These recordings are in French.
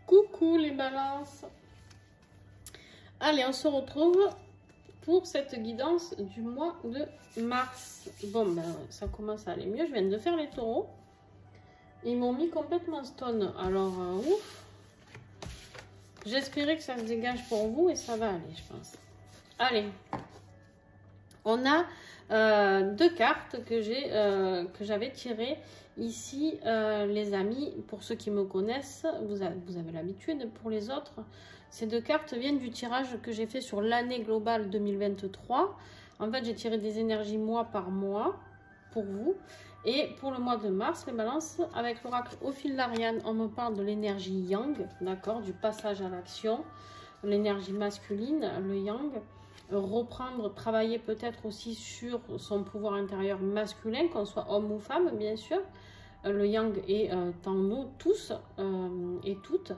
Coucou les balances. Allez, on se retrouve pour cette guidance du mois de mars. Bon, ben, ça commence à aller mieux. Je viens de faire les taureaux. Ils m'ont mis complètement stone. Alors, ouf. J'espérais que ça se dégage pour vous et ça va aller, je pense. Allez. On a deux cartes que j'avais tirées ici, les amis. Pour ceux qui me connaissent, vous avez l'habitude. Pour les autres, ces deux cartes viennent du tirage que j'ai fait sur l'année globale 2023. En fait, j'ai tiré des énergies mois par mois pour vous. Et pour le mois de mars, les balances, avec l'oracle au fil d'Ariane, on me parle de l'énergie yang, d'accord, du passage à l'action, l'énergie masculine, le yang. Reprendre, travailler peut-être aussi sur son pouvoir intérieur masculin, qu'on soit homme ou femme, bien sûr. Le yang est en nous tous et toutes.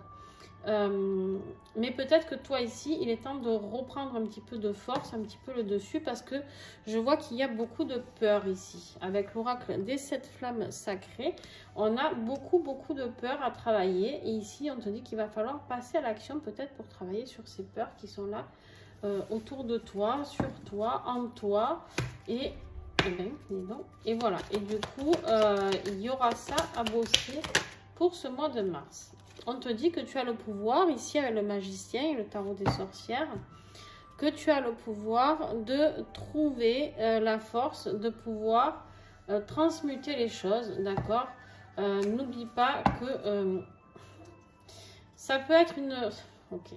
Mais peut-être que toi ici, il est temps de reprendre un petit peu de force, un petit peu le dessus, parce que je vois qu'il y a beaucoup de peur ici. Avec l'oracle des 7 flammes sacrées, on a beaucoup de peur à travailler. Et ici, on te dit qu'il va falloir passer à l'action peut-être pour travailler sur ces peurs qui sont là. Autour de toi, sur toi, en toi, et voilà. Et du coup, il y aura ça à bosser pour ce mois de mars. On te dit que tu as le pouvoir, ici avec le magicien et le tarot des sorcières, que tu as le pouvoir de trouver la force de pouvoir transmuter les choses, d'accord? N'oublie pas que ça peut être une... Ok.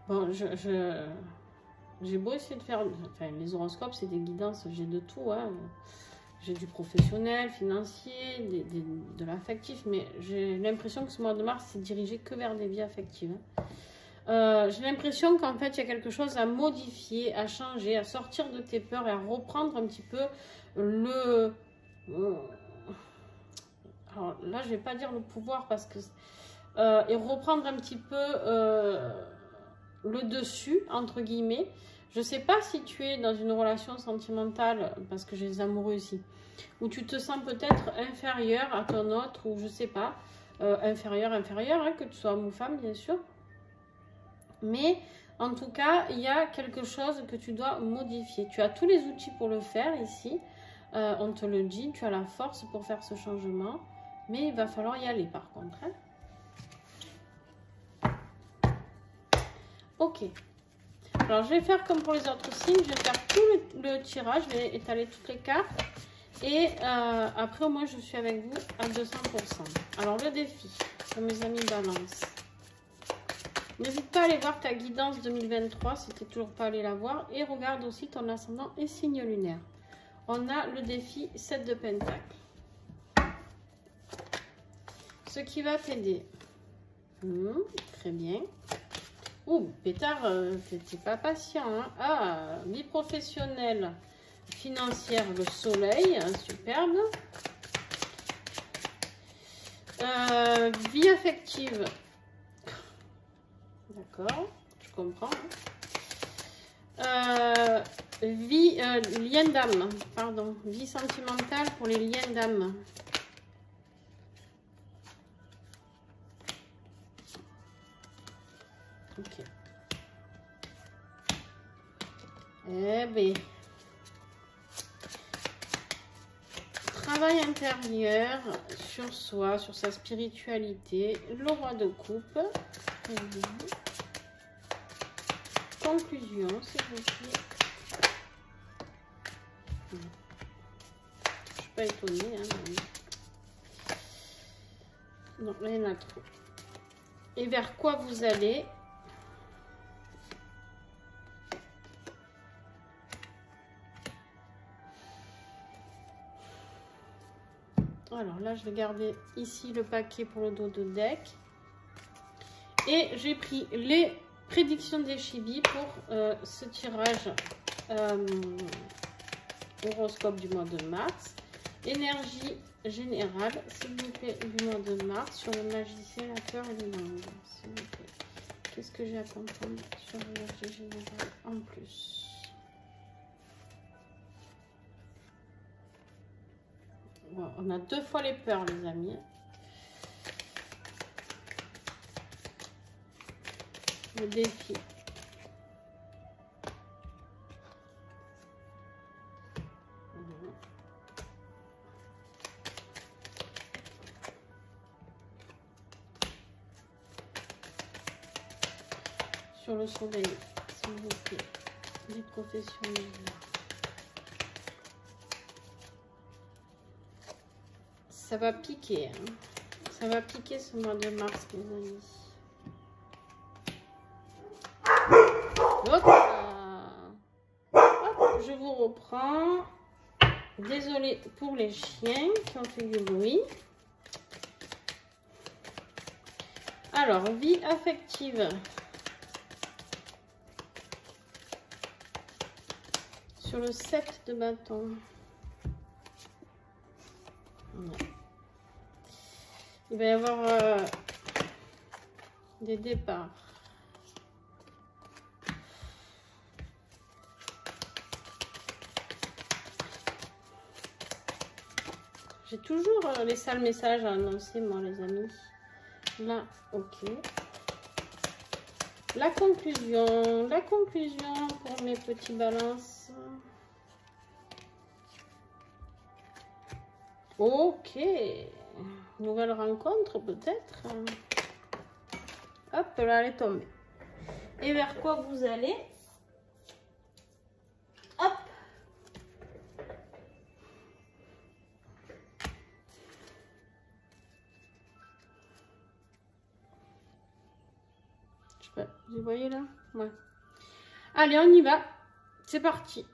Bon, j'ai beau essayer de faire... Enfin, les horoscopes, c'est des guidances, j'ai de tout. Hein. J'ai du professionnel, financier, de l'affectif. Mais j'ai l'impression que ce mois de mars, c'est dirigé que vers des vies affectives. Hein. J'ai l'impression qu'en fait, il y a quelque chose à modifier, à changer, à sortir de tes peurs et à reprendre un petit peu le... Alors là, je ne vais pas dire le pouvoir parce que... et reprendre un petit peu... le dessus, entre guillemets. Je sais pas si tu es dans une relation sentimentale, parce que j'ai des amoureux ici, où tu te sens peut-être inférieur à ton autre, ou je sais pas, inférieur, hein, que tu sois homme ou femme, bien sûr. Mais en tout cas, il y a quelque chose que tu dois modifier. Tu as tous les outils pour le faire ici. On te le dit, tu as la force pour faire ce changement. Mais il va falloir y aller par contre. Hein. Ok. Alors, je vais faire comme pour les autres signes. Je vais faire tout le tirage. Je vais étaler toutes les cartes. Et après, moi, je suis avec vous à 200%. Alors, le défi pour mes amis balance. N'hésite pas à aller voir ta guidance 2023 si tu n'es toujours pas allé la voir. Et regarde aussi ton ascendant et signe lunaire. On a le défi 7 de pentacle. Ce qui va t'aider. Très bien. Ouh, pétard, t'es pas patient. Hein. Ah, vie professionnelle, financière, le soleil, hein, superbe. Vie affective. D'accord, je comprends. Hein. Lien d'âme, pardon. Vie sentimentale pour les liens d'âme. Ok. Eh bien, travail intérieur sur soi, sur sa spiritualité, le roi de coupe. Conclusion, s'il vous plaît. Je suis pas étonnée. Hein, mais... Non, là, il y en a trop. Et vers quoi vous allez? Alors là, je vais garder ici le paquet pour le dos de deck. Et j'ai pris les prédictions des chibis pour ce tirage horoscope du mois de mars. Énergie générale, s'il vous plaît, du mois de mars sur le magicien, la peur et le monde. S'il vous plaît. Qu'est-ce que j'ai à comprendre sur l'énergie générale en plus? Bon, on a 2 fois les peurs, les amis. le défi. Sur le soleil, s'il vous plaît, des professionnels. Ça va piquer, hein. Ça va piquer ce mois de mars, les amis. Hop, hop, je vous reprends. Désolée pour les chiens qui ont fait du bruit. Alors, vie affective. Sur le 7 de bâton. Ouais. Il va y avoir des départs. J'ai toujours les sales messages à annoncer, moi, les amis. Là, ok. La conclusion pour mes petits balances. Ok. Nouvelle rencontre, peut-être. Hop, là, elle est tombée. Et vers quoi vous allez? Hop. Je sais pas, vous voyez là? Ouais. Allez, on y va. C'est parti.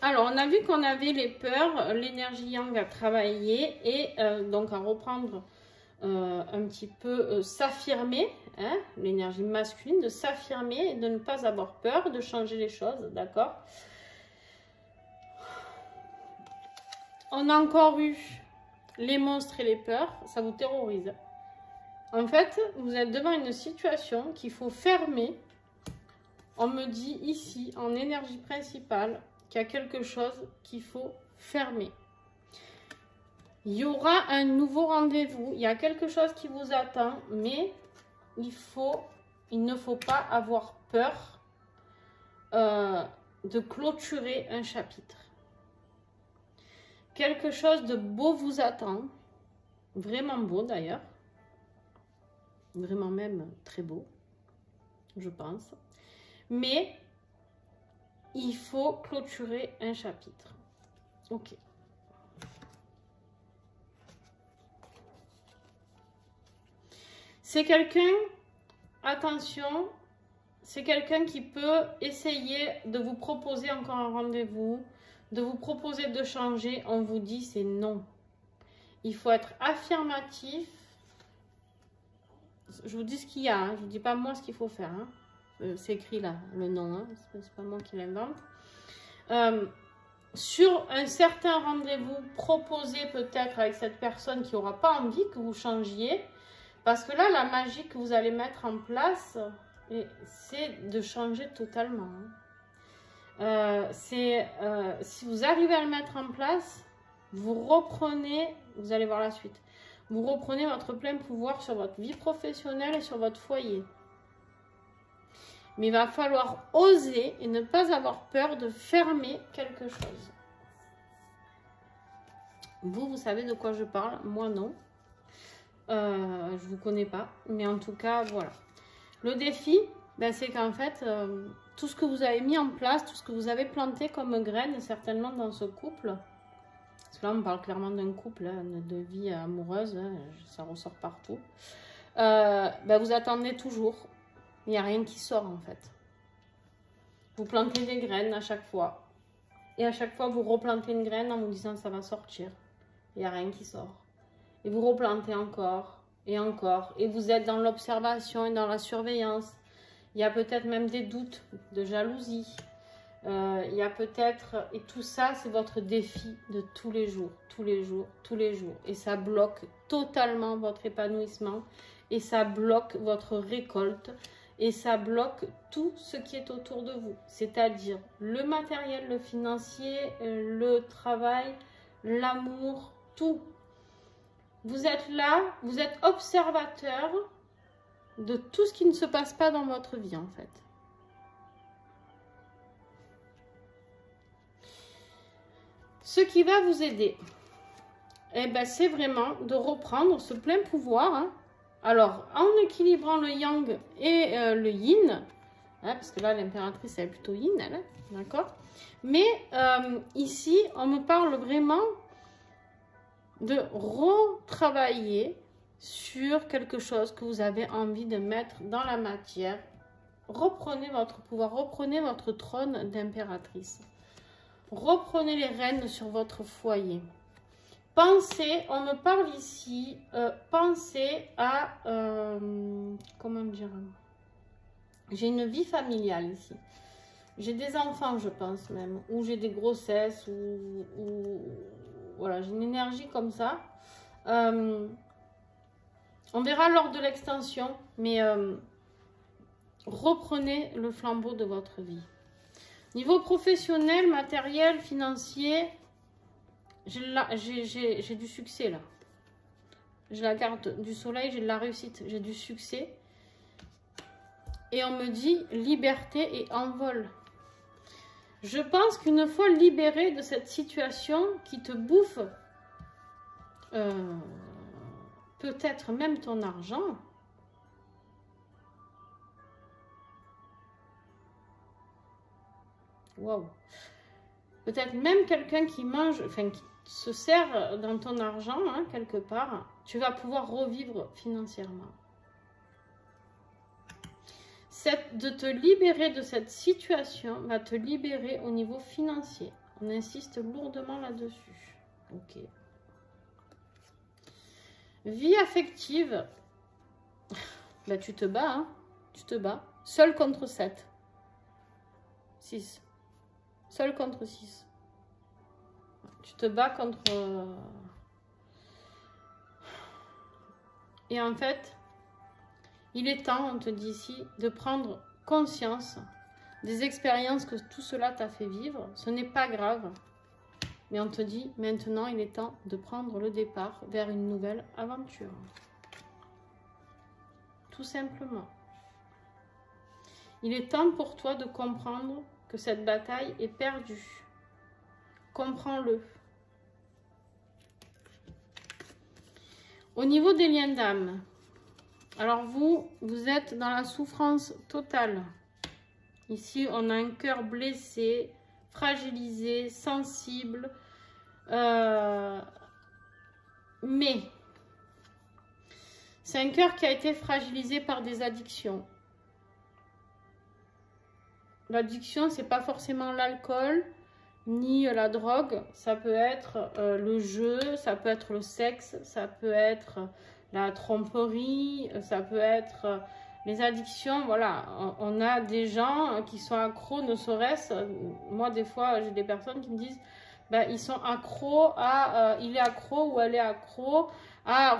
Alors, on a vu qu'on avait les peurs, l'énergie yang à travailler et donc à reprendre un petit peu s'affirmer, hein, l'énergie masculine, de s'affirmer et de ne pas avoir peur, de changer les choses, d'accord? On a encore eu les monstres et les peurs, ça vous terrorise. En fait, vous êtes devant une situation qu'il faut fermer. On me dit ici, en énergie principale, qu'il y a quelque chose qu'il faut fermer. Il y aura un nouveau rendez-vous. Il y a quelque chose qui vous attend, mais il ne faut pas avoir peur de clôturer un chapitre. Quelque chose de beau vous attend. Vraiment beau d'ailleurs. Vraiment même très beau, je pense. Mais il faut clôturer un chapitre. Ok. C'est quelqu'un, attention, c'est quelqu'un qui peut essayer de vous proposer encore un rendez-vous, de vous proposer de changer. On vous dit c'est non. Il faut être affirmatif. Je vous dis ce qu'il y a, hein. Je ne vous dis pas moi ce qu'il faut faire. Hein. C'est écrit là, le nom, hein. C'est pas moi qui l'invente. Sur un certain rendez-vous proposé peut-être avec cette personne qui n'aura pas envie que vous changiez, parce que là, la magie que vous allez mettre en place, c'est de changer totalement. Hein. Si vous arrivez à le mettre en place, vous reprenez, vous allez voir la suite, vous reprenez votre plein pouvoir sur votre vie professionnelle et sur votre foyer. Mais il va falloir oser et ne pas avoir peur de fermer quelque chose. Vous savez de quoi je parle, moi non. Je ne vous connais pas, mais en tout cas, voilà. Le défi, ben, c'est qu'en fait, tout ce que vous avez mis en place, tout ce que vous avez planté comme graines, certainement dans ce couple, parce que là, on parle clairement d'un couple, hein, de vie amoureuse, hein, ça ressort partout, ben, vous attendez toujours. Il n'y a rien qui sort en fait. Vous plantez des graines à chaque fois. Et à chaque fois, vous replantez une graine en vous disant ça va sortir. Il n'y a rien qui sort. Et vous replantez encore et encore. Et vous êtes dans l'observation et dans la surveillance. Il y a peut-être même des doutes, de jalousie. Il y a peut-être... Et tout ça, c'est votre défi de tous les jours, tous les jours, tous les jours. Et ça bloque totalement votre épanouissement. Et ça bloque votre récolte. Et ça bloque tout ce qui est autour de vous. C'est-à-dire le matériel, le financier, le travail, l'amour, tout. Vous êtes là, vous êtes observateur de tout ce qui ne se passe pas dans votre vie, en fait. Ce qui va vous aider, eh ben, c'est vraiment de reprendre ce plein pouvoir. Hein. Alors, en équilibrant le yang et le yin, hein, parce que là, l'impératrice, elle est plutôt yin, elle, d'accord? Mais ici, on me parle vraiment de retravailler sur quelque chose que vous avez envie de mettre dans la matière. Reprenez votre pouvoir, reprenez votre trône d'impératrice. Reprenez les rênes sur votre foyer. Pensez, on me parle ici, pensez à, comment dire, j'ai une vie familiale ici. J'ai des enfants, je pense même, ou j'ai des grossesses, ou voilà, j'ai une énergie comme ça. On verra lors de l'extension, mais reprenez le flambeau de votre vie. Niveau professionnel, matériel, financier, j'ai du succès là. J'ai la carte du soleil, j'ai de la réussite, j'ai du succès. Et on me dit liberté et envol. Je pense qu'une fois libéré de cette situation qui te bouffe, peut-être même ton argent, waouh, peut-être même quelqu'un qui mange, enfin qui se sert dans ton argent, hein, quelque part, tu vas pouvoir revivre financièrement. De te libérer de cette situation va te libérer au niveau financier. On insiste lourdement là-dessus. Ok. Vie affective. Bah, tu te bats, hein. Tu te bats. Seul contre 7. 6. Seul contre 6. Tu te bats contre... Et en fait... Il est temps, on te dit ici, de prendre conscience des expériences que tout cela t'a fait vivre. Ce n'est pas grave, mais on te dit maintenant, il est temps de prendre le départ vers une nouvelle aventure. Tout simplement. Il est temps pour toi de comprendre que cette bataille est perdue. Comprends-le. Au niveau des liens d'âme, alors vous êtes dans la souffrance totale. Ici, on a un cœur blessé, fragilisé, sensible. Mais c'est un cœur qui a été fragilisé par des addictions. L'addiction, c'est pas forcément l'alcool, ni la drogue. Ça peut être le jeu, ça peut être le sexe, ça peut être... la tromperie, ça peut être les addictions, voilà. On a des gens qui sont accros, ne serait-ce, moi des fois j'ai des personnes qui me disent, ben, ils sont accros à, il est accro ou elle est accro à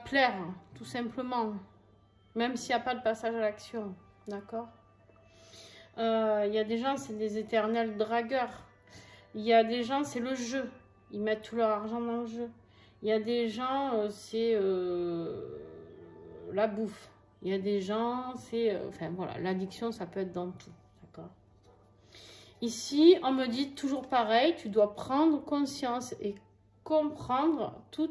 plaire, tout simplement, même s'il n'y a pas de passage à l'action, d'accord. Il y a des gens, c'est des éternels dragueurs, il y a des gens, c'est le jeu, ils mettent tout leur argent dans le jeu. Il y a des gens, c'est la bouffe. Il y a des gens, c'est... enfin, voilà, l'addiction, ça peut être dans tout. D'accord. Ici, on me dit toujours pareil, tu dois prendre conscience et comprendre tout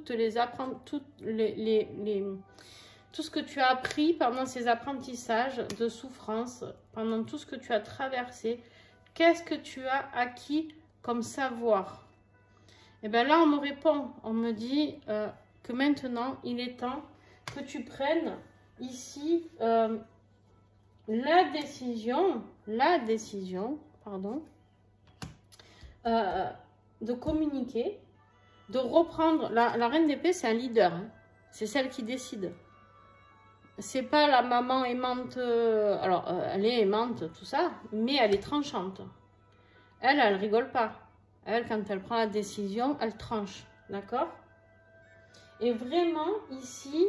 ce que tu as appris pendant ces apprentissages de souffrance, pendant tout ce que tu as traversé. Qu'est-ce que tu as acquis comme savoir ? Et bien là, on me répond, on me dit que maintenant, il est temps que tu prennes ici la décision, de communiquer, de reprendre. La reine d'épée, c'est un leader, hein. C'est celle qui décide. C'est pas la maman aimante, alors elle est aimante, tout ça, mais elle est tranchante. Elle rigole pas. Elle, quand elle prend la décision, elle tranche, d'accord? Et vraiment, ici,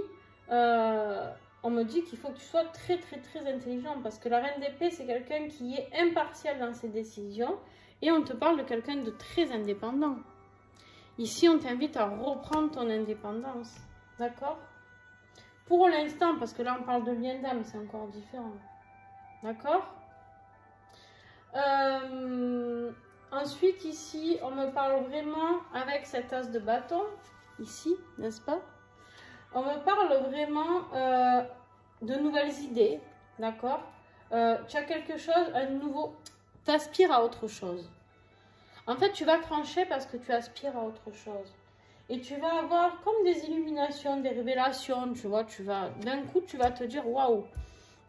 on me dit qu'il faut que tu sois très, très, très intelligent. Parce que la reine d'épée, c'est quelqu'un qui est impartial dans ses décisions. Et on te parle de quelqu'un de très indépendant. Ici, on t'invite à reprendre ton indépendance, d'accord? Pour l'instant, parce que là on parle de lien d'âme, c'est encore différent. D'accord? Ensuite, ici, on me parle vraiment avec cet as de bâton, ici, n'est-ce pas? On me parle vraiment de nouvelles idées, d'accord? Tu as quelque chose, un nouveau... Tu aspires à autre chose. En fait, tu vas trancher parce que tu aspires à autre chose. Et tu vas avoir comme des illuminations, des révélations, tu vois, d'un coup, tu vas te dire, waouh,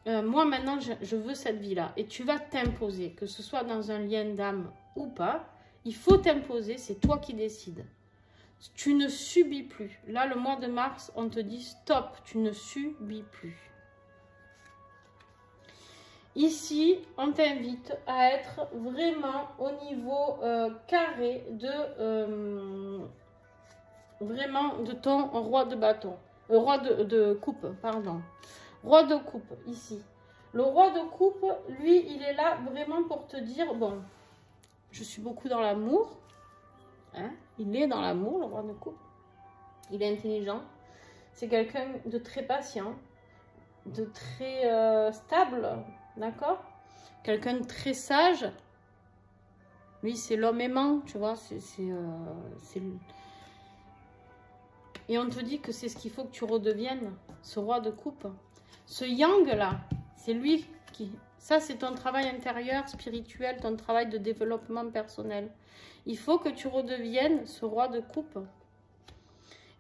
moi maintenant, je veux cette vie-là. Et tu vas t'imposer, que ce soit dans un lien d'âme ou pas, il faut t'imposer, c'est toi qui décides. Tu ne subis plus. Là, le mois de mars, on te dit stop, tu ne subis plus. Ici, on t'invite à être vraiment au niveau carré de vraiment de ton roi de bâton, roi de coupe, pardon. Roi de coupe, ici. Le roi de coupe, lui, il est là vraiment pour te dire, bon, je suis beaucoup dans l'amour. Hein? Il est dans l'amour, le roi de coupe. Il est intelligent. C'est quelqu'un de très patient, de très stable, d'accord? Quelqu'un de très sage. Lui, c'est l'homme aimant, tu vois. Et on te dit que c'est ce qu'il faut que tu redeviennes, ce roi de coupe. Ce yang là, c'est lui qui... Ça, c'est ton travail intérieur, spirituel, ton travail de développement personnel. Il faut que tu redeviennes ce roi de coupe.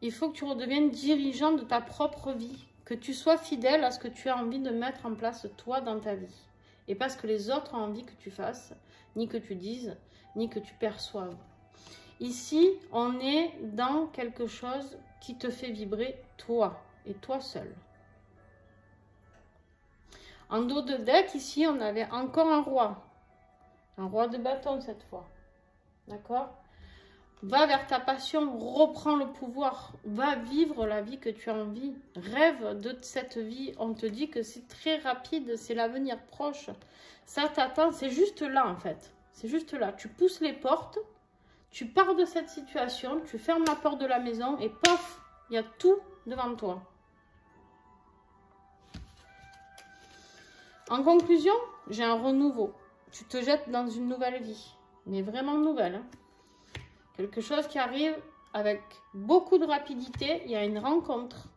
Il faut que tu redeviennes dirigeant de ta propre vie. Que tu sois fidèle à ce que tu as envie de mettre en place toi dans ta vie. Et pas ce que les autres ont envie que tu fasses, ni que tu dises, ni que tu perçoives. Ici, on est dans quelque chose qui te fait vibrer toi et toi seul. En dos de deck, ici, on avait encore un roi de bâton cette fois. D'accord? Va vers ta passion, reprends le pouvoir, va vivre la vie que tu as envie. Rêve de cette vie, on te dit que c'est très rapide, c'est l'avenir proche. Ça t'attend, c'est juste là en fait. C'est juste là, tu pousses les portes, tu pars de cette situation, tu fermes la porte de la maison et pof, il y a tout devant toi. En conclusion, j'ai un renouveau. Tu te jettes dans une nouvelle vie, mais vraiment nouvelle. Hein. Quelque chose qui arrive avec beaucoup de rapidité. Il y a une rencontre.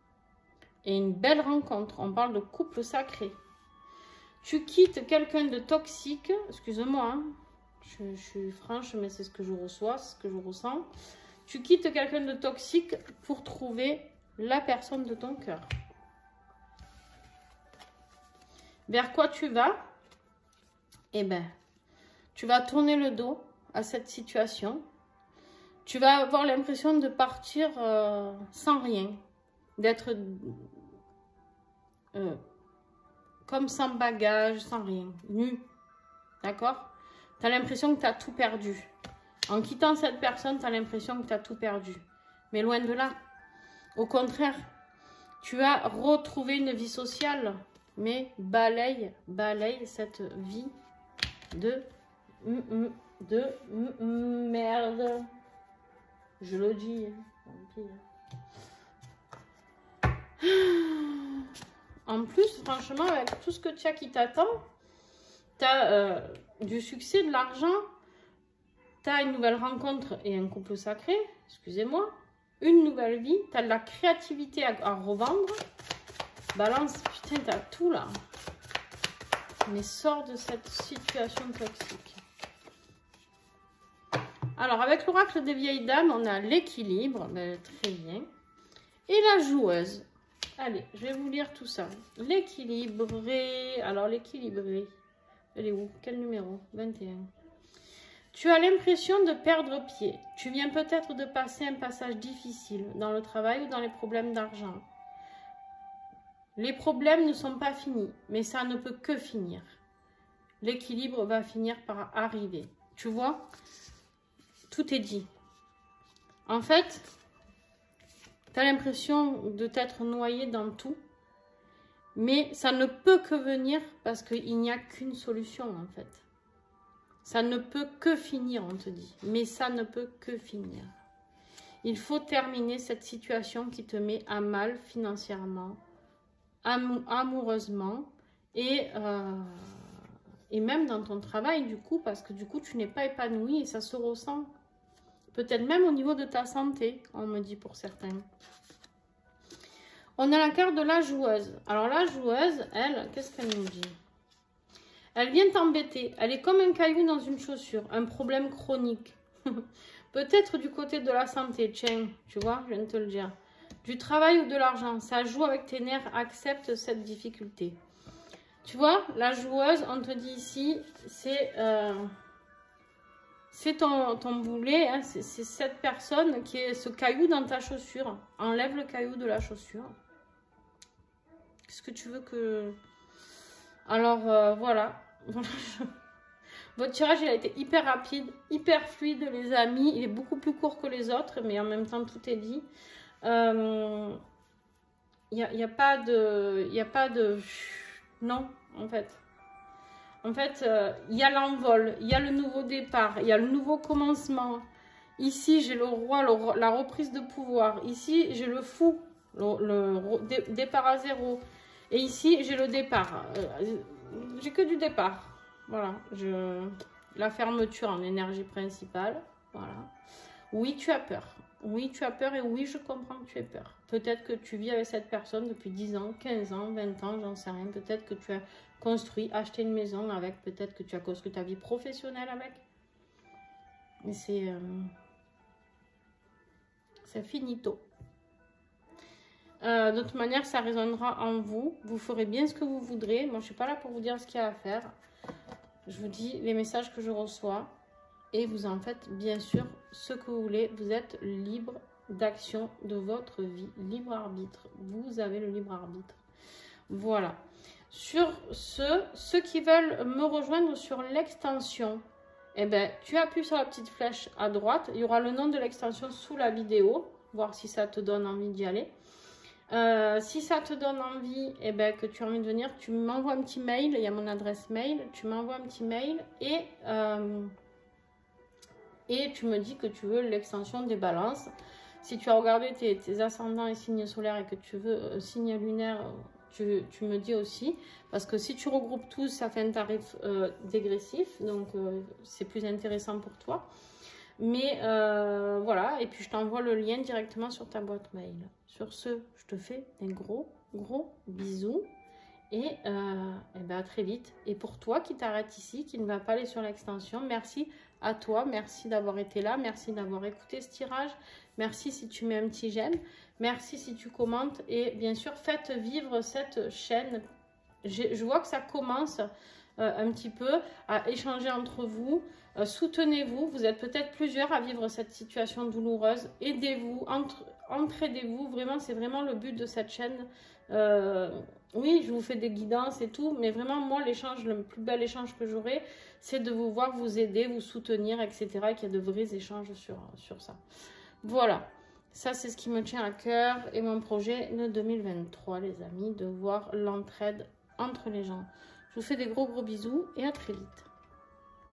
Et une belle rencontre. On parle de couple sacré. Tu quittes quelqu'un de toxique. Excuse-moi, hein. Je suis franche, mais c'est ce que je reçois, c'est ce que je ressens. Tu quittes quelqu'un de toxique pour trouver la personne de ton cœur. Vers quoi tu vas? Eh bien, tu vas tourner le dos à cette situation. Tu vas avoir l'impression de partir sans rien. D'être comme sans bagage, sans rien. Nu. D'accord? Tu as l'impression que tu as tout perdu. En quittant cette personne, tu as l'impression que tu as tout perdu. Mais loin de là. Au contraire, tu as retrouvé une vie sociale. Mais balaye cette vie de merde. Je le dis. En plus, franchement, avec tout ce que tu as qui t'attend, tu as du succès, de l'argent, tu as une nouvelle rencontre et un couple sacré, excusez-moi, une nouvelle vie, tu as de la créativité à revendre. Balance, putain, t'as tout là. Mais sors de cette situation toxique. Alors, avec l'oracle des vieilles dames, on a l'équilibre. Ben, très bien. Et la joueuse. Allez, je vais vous lire tout ça. L'équilibré. Alors, l'équilibré. Elle est où? Quel numéro? 21. Tu as l'impression de perdre pied. Tu viens peut-être de passer un passage difficile dans le travail ou dans les problèmes d'argent. Les problèmes ne sont pas finis, mais ça ne peut que finir. L'équilibre va finir par arriver. Tu vois, tout est dit. En fait, tu as l'impression de t'être noyé dans tout, mais ça ne peut que venir parce qu'il n'y a qu'une solution en fait. Ça ne peut que finir, on te dit, mais ça ne peut que finir. Il faut terminer cette situation qui te met à mal financièrement, amoureusement et même dans ton travail du coup, parce que du coup tu n'es pas épanoui et ça se ressent. Peut-être même au niveau de ta santé, on me dit pour certains. On a la carte de la joueuse. Alors la joueuse, elle, qu'est-ce qu'elle nous dit? Elle vient t'embêter. Elle est comme un caillou dans une chaussure, un problème chronique. Peut-être du côté de la santé, tiens, tu vois, je viens de te le dire. Du travail ou de l'argent, ça joue avec tes nerfs, accepte cette difficulté. Tu vois, la joueuse, on te dit ici, c'est ton boulet, hein, c'est cette personne qui est ce caillou dans ta chaussure. Enlève le caillou de la chaussure. Qu'est-ce que tu veux que... Alors, voilà. Votre tirage, il a été hyper rapide, hyper fluide, les amis. Il est beaucoup plus court que les autres, mais en même temps, tout est dit. Il n'y a pas de... Non, en fait. En fait, il y a l'envol, il y a le nouveau départ, il y a le nouveau commencement. Ici, j'ai le roi, la reprise de pouvoir. Ici, j'ai le fou, le départ à zéro. Et ici, j'ai le départ. J'ai que du départ. Voilà, la fermeture en énergie principale. Voilà. Oui, tu as peur. Oui, tu as peur et oui, je comprends que tu aies peur. Peut-être que tu vis avec cette personne depuis 10 ans, 15 ans, 20 ans, j'en sais rien. Peut-être que tu as construit, acheté une maison avec. Peut-être que tu as construit ta vie professionnelle avec. Mais c'est finito. De toute manière, ça résonnera en vous. Vous ferez bien ce que vous voudrez. Moi, je ne suis pas là pour vous dire ce qu'il y a à faire. Je vous dis les messages que je reçois. Et vous en faites bien sûr ce que vous voulez. Vous êtes libre d'action de votre vie. Libre arbitre. Vous avez le libre arbitre. Voilà. Sur ceux qui veulent me rejoindre sur l'extension, eh ben, tu appuies sur la petite flèche à droite. Il y aura le nom de l'extension sous la vidéo. Voir si ça te donne envie d'y aller. Si ça te donne envie, eh ben, que tu as envie de venir, tu m'envoies un petit mail. Il y a mon adresse mail. Tu m'envoies un petit mail et tu me dis que tu veux l'extension des balances. Si tu as regardé tes ascendants et signes solaires et que tu veux signe lunaire, tu me dis aussi. Parce que si tu regroupes tous, ça fait un tarif dégressif. Donc, c'est plus intéressant pour toi. Mais voilà. Et puis, je t'envoie le lien directement sur ta boîte mail. Sur ce, je te fais des gros bisous. Et ben à très vite. Et pour toi qui t'arrêtes ici, qui ne va pas aller sur l'extension, merci à toi. Merci d'avoir été là. Merci d'avoir écouté ce tirage. Merci si tu mets un petit j'aime. Merci si tu commentes. Et bien sûr, faites vivre cette chaîne. Je vois que ça commence un petit peu à échanger entre vous. Soutenez-vous. Vous êtes peut-être plusieurs à vivre cette situation douloureuse. Aidez-vous. Entraidez-vous. Vraiment, c'est vraiment le but de cette chaîne. Oui, je vous fais des guidances et tout, mais vraiment, moi, le plus bel échange que j'aurai, c'est de vous voir, vous aider, vous soutenir, etc. Et qu'il y a de vrais échanges sur ça. Voilà, ça, c'est ce qui me tient à cœur et mon projet de 2023, les amis, de voir l'entraide entre les gens. Je vous fais des gros bisous et à très vite.